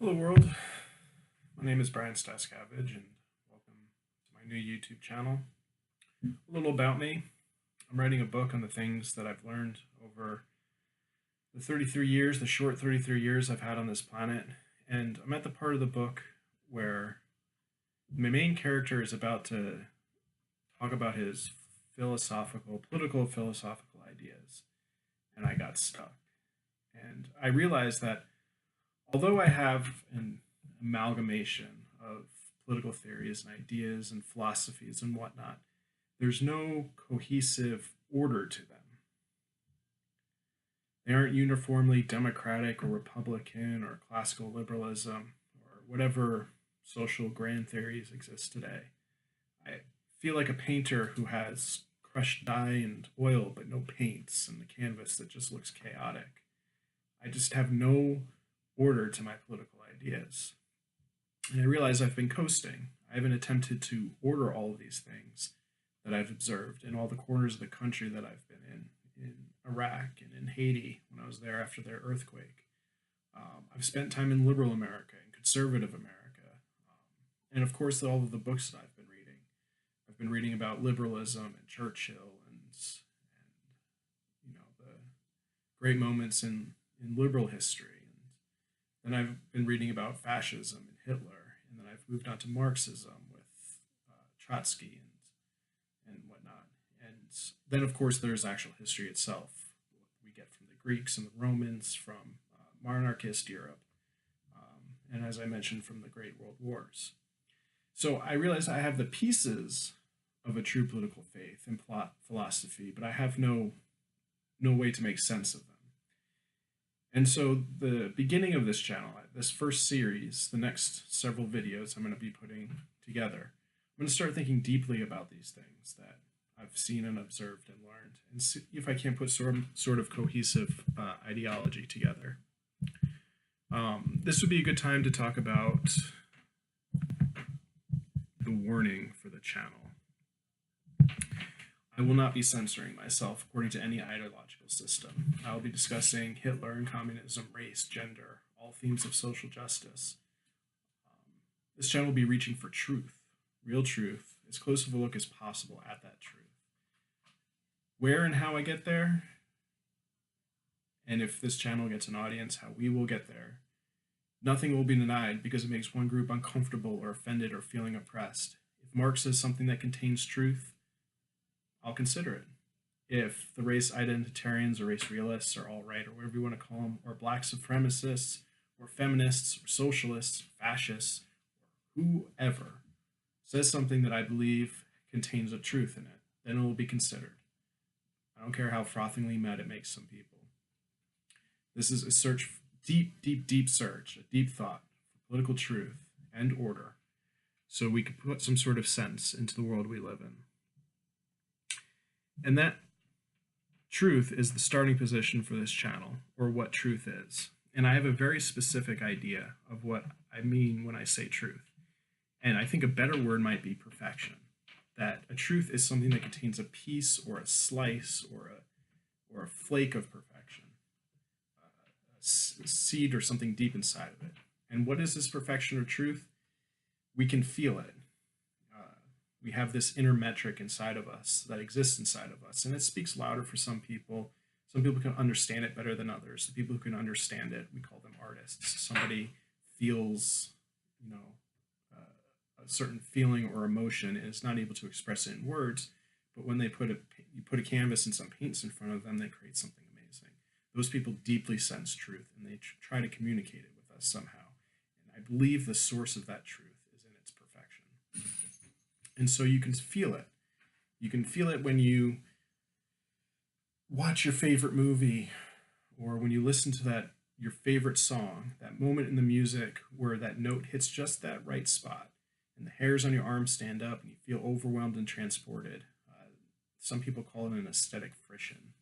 Hello, world. My name is Brian Staskavage, and welcome to my new YouTube channel. A little about me: I'm writing a book on the things that I've learned over the 33 years, the short 33 years I've had on this planet. And I'm at the part of the book where my main character is about to talk about his political philosophical ideas, and I got stuck. And I realized that although I have an amalgamation of political theories and ideas and philosophies and whatnot, there's no cohesive order to them. They aren't uniformly democratic or republican or classical liberalism or whatever social grand theories exist today. I feel like a painter who has crushed dye and oil but no paints and a canvas that just looks chaotic. I just have no order to my political ideas. And I realize I've been coasting. I haven't attempted to order all of these things that I've observed in all the corners of the country that I've been in Iraq and in Haiti when I was there after their earthquake. I've spent time in liberal America and conservative America. And of course, all of the books that I've been reading. I've been reading about liberalism and Churchill and the great moments in liberal history. Then I've been reading about fascism and Hitler, and then I've moved on to Marxism with Trotsky and whatnot. And then, of course, there's actual history itself. We get from the Greeks and the Romans, from monarchist Europe, and as I mentioned, from the Great World Wars. So I realize I have the pieces of a true political faith and philosophy, but I have no way to make sense of them. And so the beginning of this channel, this first series, the next several videos I'm going to be putting together, I'm going to start thinking deeply about these things that I've seen and observed and learned, and see if I can put sort of cohesive ideology together. This would be a good time to talk about the warning for the channel. I will not be censoring myself according to any ideological system. I will be discussing Hitler and communism, race, gender, all themes of social justice. This channel will be reaching for truth, real truth, as close of a look as possible at that truth. Where and how I get there, and if this channel gets an audience, how we will get there, nothing will be denied because it makes one group uncomfortable or offended or feeling oppressed. If Marx says something that contains truth, I'll consider it. If the race identitarians or race realists or alt-right or whatever you want to call them, or black supremacists or feminists or socialists, fascists, or whoever says something that I believe contains a truth in it, then it will be considered. I don't care how frothingly mad it makes some people. This is a search, deep search, a deep thought for political truth and order, so we can put some sort of sense into the world we live in. And that truth is the starting position for this channel, or what truth is. And I have a very specific idea of what I mean when I say truth. And I think a better word might be perfection. That a truth is something that contains a piece or a slice or a flake of perfection, a seed or something deep inside of it. And what is this perfection or truth? We can feel it. We have this inner metric inside of us that exists inside of us, and it speaks louder for some people. Some people can understand it better than others. The people who can understand it, we call them artists. Somebody feels, a certain feeling or emotion and is not able to express it in words, but when you put a canvas and some paints in front of them, they create something amazing. Those people deeply sense truth, and they try to communicate it with us somehow. And I believe the source of that truth is in its perfection. And so you can feel it. You can feel it when you watch your favorite movie, or when you listen to your favorite song, that moment in the music where that note hits just that right spot, and the hairs on your arms stand up, and you feel overwhelmed and transported. Some people call it an aesthetic frisson.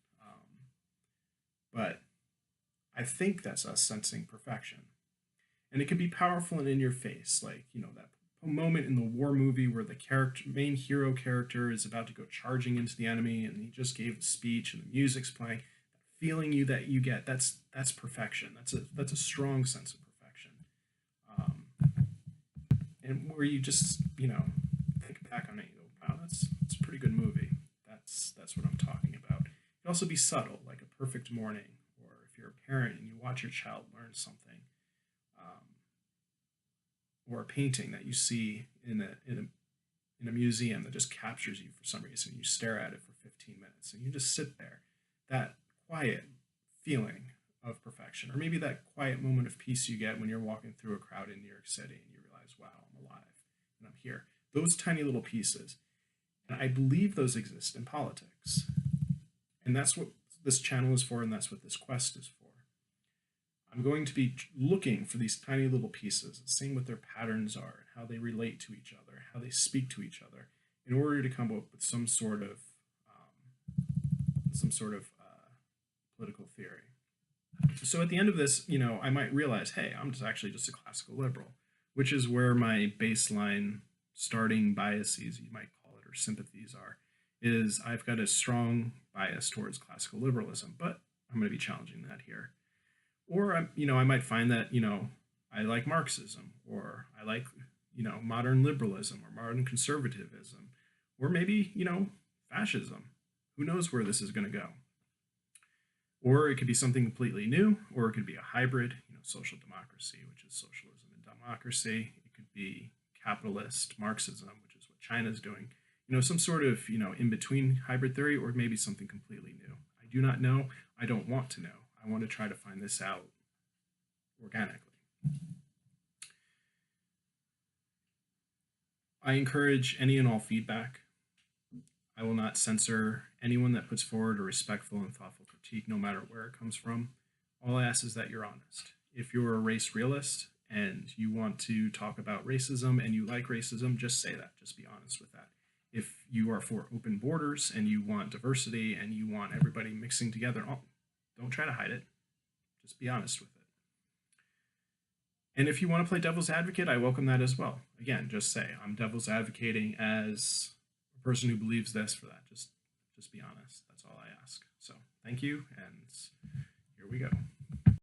But I think that's us sensing perfection. And it can be powerful and in your face, like, that moment in the war movie where the main hero character is about to go charging into the enemy, and he just gave a speech and the music's playing. That feeling that you get, that's perfection. That's a strong sense of perfection. and where you just, think back on it, you go, wow, that's a pretty good movie. That's what I'm talking about. It can also be subtle, like a perfect morning, or if you're a parent and you watch your child learn something, um, or a painting that you see in a museum that just captures you for some reason. You stare at it for 15 minutes and you just sit there. That quiet feeling of perfection, or maybe that quiet moment of peace you get when you're walking through a crowd in New York City and you realize, wow, I'm alive and I'm here. Those tiny little pieces. And I believe those exist in politics. And that's what this channel is for, and that's what this quest is for. I'm going to be looking for these tiny little pieces, seeing what their patterns are, how they relate to each other, how they speak to each other, in order to come up with some sort of political theory. So at the end of this, I might realize, hey, I'm actually just a classical liberal, which is where my baseline starting biases, you might call it, or sympathies are, is I've got a strong bias towards classical liberalism, but I'm going to be challenging that here. Or, I might find that, I like Marxism, or I like, modern liberalism or modern conservatism, or maybe, fascism. Who knows where this is going to go? Or it could be something completely new, or it could be a hybrid, social democracy, which is socialism and democracy. It could be capitalist Marxism, which is what China's doing. Some sort of, in between hybrid theory, or maybe something completely new. I do not know. I don't want to know. I want to try to find this out organically. I encourage any and all feedback. I will not censor anyone that puts forward a respectful and thoughtful critique, no matter where it comes from. All I ask is that you're honest. If you're a race realist and you want to talk about racism and you like racism, just say that. Just be honest with that. If you are for open borders and you want diversity and you want everybody mixing together, don't try to hide it. Just be honest with it. And if you want to play devil's advocate, I welcome that as well. Again, just say, I'm devil's advocating as a person who believes this for that. Just be honest. That's all I ask. So thank you, and here we go.